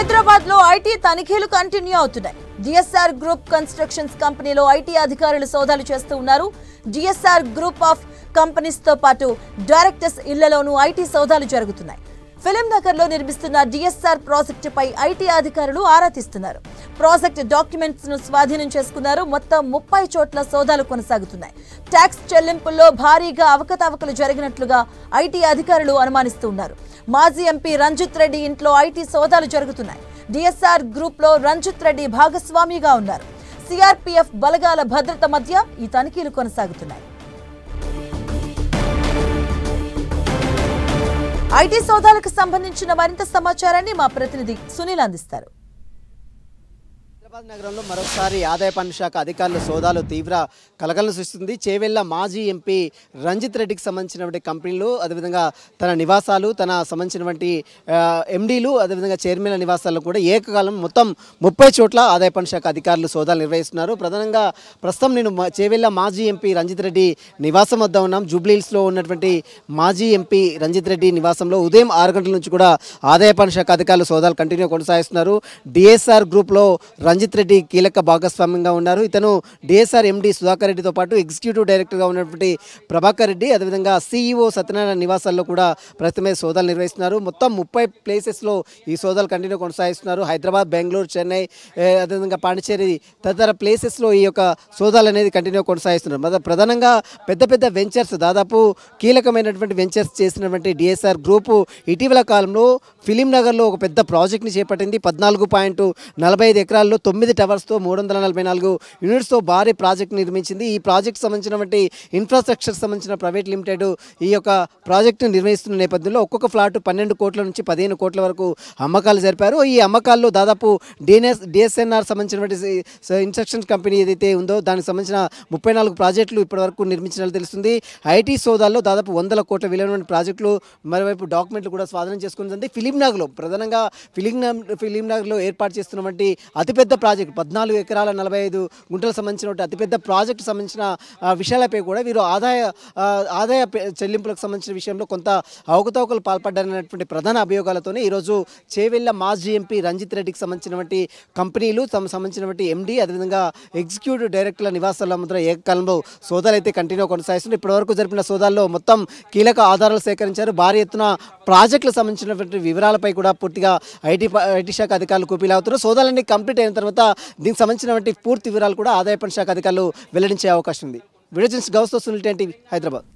హైదరాబాద్ లో ఐటీ తనిఖీలు కంటిన్యూ అవుతున్నాయి. డిఎస్ఆర్ గ్రూప్ కన్స్ట్రక్షన్స్ కంపెనీలో ఐటీ అధికారులు సోదాలు చేస్తూ ఉన్నారు. డిఎస్ఆర్ గ్రూప్ ఆఫ్ కంపెనీస్ తో పాటు డైరెక్టర్స్ ఇళ్లలోనూ ఐటీ సోదాలు జరుగుతున్నాయి. ఫిలిం నగర్ లో నిర్మిస్తున్న డిఎస్ఆర్ ప్రాజెక్టుపై ఐటీ అధికారులు ఆరా తీస్తున్నారు. ప్రాజెక్ట్ డాక్యుమెంట్స్ ను స్వాధీనం చేసుకున్నారు. మొత్తం 30 చోట్ల సోదాలు కొనసాగుతున్నాయి. ట్యాక్స్ చెల్లింపుల్లో భారీగా అవకతవకలు జరిగినట్లుగా ఐటీ అధికారులు అనుమానిస్తున్నారు. మాజీ ఎంపీ రంజిత్ రెడ్డి ఇంట్లో ఐటీ సోదాలు జరుగుతున్నాయి. డిఎస్ఆర్ గ్రూప్ లో రంజిత్ రెడ్డి భాగస్వామిగా ఉన్నారు. సిఆర్పీఎఫ్ బలగాల భద్రత మధ్య ఈ తనిఖీలు కొనసాగుతున్నాయి. ఐటీ సోదాలకు సంబంధించిన మరింత సమాచారాన్ని మా ప్రతినిధి సునీల్ అందిస్తారు. హైదరాబాద్ నగరంలో మరోసారి ఆదాయ పన్ను శాఖ అధికారుల సోదాలు తీవ్ర కలకలను సృష్టిస్తుంది. చేవెళ్ల మాజీ ఎంపీ రంజిత్ రెడ్డికి సంబంధించినటువంటి కంపెనీలు, అదేవిధంగా తన నివాసాలు, తన సంబంధించినటువంటి ఎండీలు, అదేవిధంగా చైర్మన్ల నివాసాల్లో కూడా ఏకకాలం మొత్తం 30 చోట్ల ఆదాయ పన్ను శాఖ అధికారులు సోదాలు నిర్వహిస్తున్నారు. ప్రధానంగా ప్రస్తుతం నేను చేవెళ్ల మాజీ ఎంపీ రంజిత్ రెడ్డి నివాసం వద్ద ఉన్నాం. జూబ్లీహిల్స్లో ఉన్నటువంటి మాజీ ఎంపీ రంజిత్ రెడ్డి నివాసంలో ఉదయం 6 గంటల నుంచి కూడా ఆదాయ పన్ను శాఖ అధికారులు సోదాలు కంటిన్యూ కొనసాగిస్తున్నారు. డిఎస్ఆర్ గ్రూప్లో రంజిత్ రెడ్డి కీలక భాగస్వామ్యంగా ఉన్నారు. ఇతను డిఎస్ఆర్ ఎండి సుధాకర్ రెడ్డితో పాటు ఎగ్జిక్యూటివ్ డైరెక్టర్గా ఉన్నటువంటి ప్రభాకర్ రెడ్డి, అదేవిధంగా సిఇఓ సత్యనారాయణ నివాసాల్లో కూడా ప్రస్తుతమే సోదాలు నిర్వహిస్తున్నారు. మొత్తం 30 ప్లేసెస్లో ఈ సోదాలు కంటిన్యూ కొనసాగిస్తున్నారు. హైదరాబాద్, బెంగళూరు, చెన్నై, అదేవిధంగా పాండిచేరి తదితర ప్లేసెస్లో ఈ యొక్క సోదాలు అనేది కంటిన్యూ కొనసాగిస్తున్నారు. ప్రధానంగా పెద్ద పెద్ద వెంచర్స్, దాదాపు కీలకమైనటువంటి వెంచర్స్ చేసినటువంటి డిఎస్ఆర్ గ్రూపు ఇటీవల కాలంలో ఫిలిం నగర్లో ఒక పెద్ద ప్రాజెక్ట్ని చేపట్టింది. 14.45 ఎకరాల్లో 9 టవర్స్తో 344 యూనిట్స్తో భారీ ప్రాజెక్ట్ నిర్మించింది. ఈ ప్రాజెక్ట్ సంబంధించినటువంటి ఇన్ఫ్రాస్ట్రక్చర్ సంబంధించిన ప్రైవేట్ లిమిటెడ్ ఈ యొక్క ప్రాజెక్టును నిర్వహిస్తున్న నేపథ్యంలో ఒక్కొక్క ఫ్లాట్ 12 కోట్ల నుంచి 15 కోట్ల వరకు అమ్మకాలు జరిపారు. ఈ అమ్మకాల్లో దాదాపు డిఎస్ఎన్ఆర్ సంబంధించినటువంటి ఇన్స్ట్రక్షన్స్ కంపెనీ ఏదైతే ఉందో దానికి సంబంధించిన 34 ప్రాజెక్టులు ఇప్పటివరకు నిర్మించినట్లు తెలుస్తుంది. ఐటీ సోదాల్లో దాదాపు 100 కోట్ల విలువైన ప్రాజెక్టులు, మరోవైపు డాక్యుమెంట్లు కూడా స్వాధీనం చేసుకుంటుంది. ఫిలిం నగర్లో ప్రధానంగా ఫిలిం నగర్లో ఏర్పాటు చేస్తున్నటువంటి అతిపెద్ద ప్రాజెక్టు 14 ఎకరాల 45 గుంటలకు సంబంధించిన అతిపెద్ద ప్రాజెక్టు సంబంధించిన విషయాలపై కూడా వీరు ఆదాయ చెల్లింపులకు సంబంధించిన విషయంలో కొంత అవకతవకలు పాల్పడ్డారనేటువంటి ప్రధాన అభియోగాలతోనే ఈరోజు చేవెళ్ల మాజీ ఎంపీ రంజిత్ రెడ్డికి సంబంధించినటువంటి కంపెనీలు, తమకు సంబంధించినటువంటి ఎండీ, అదేవిధంగా ఎగ్జిక్యూటివ్ డైరెక్టర్ల నివాసాల మధ్య ఏకకాలంలో సోదాలు అయితే కంటిన్యూ కొనసాగిస్తున్నారు. ఇప్పటివరకు జరిపిన సోదాల్లో మొత్తం కీలక ఆధారాలు సేకరించారు. భారీ ఎత్తున ప్రాజెక్టులకు సంబంధించినటువంటి వివరాలపై కూడా పూర్తిగా ఐటీ శాఖ అధికారులు కూపీలవుతున్నారు. సోదాలన్నీ కంప్లీట్ అయిన తర్వాత దీనికి సంబంధించినటువంటి పూర్తి వివరాలు కూడా ఆదాయ పన్ను శాఖ అధికారులు వెల్లడించే అవకాశం ఉంది. వీడియో జర్నలిస్ట్ గౌస్తో సునీల్ టీవీ, హైదరాబాద్.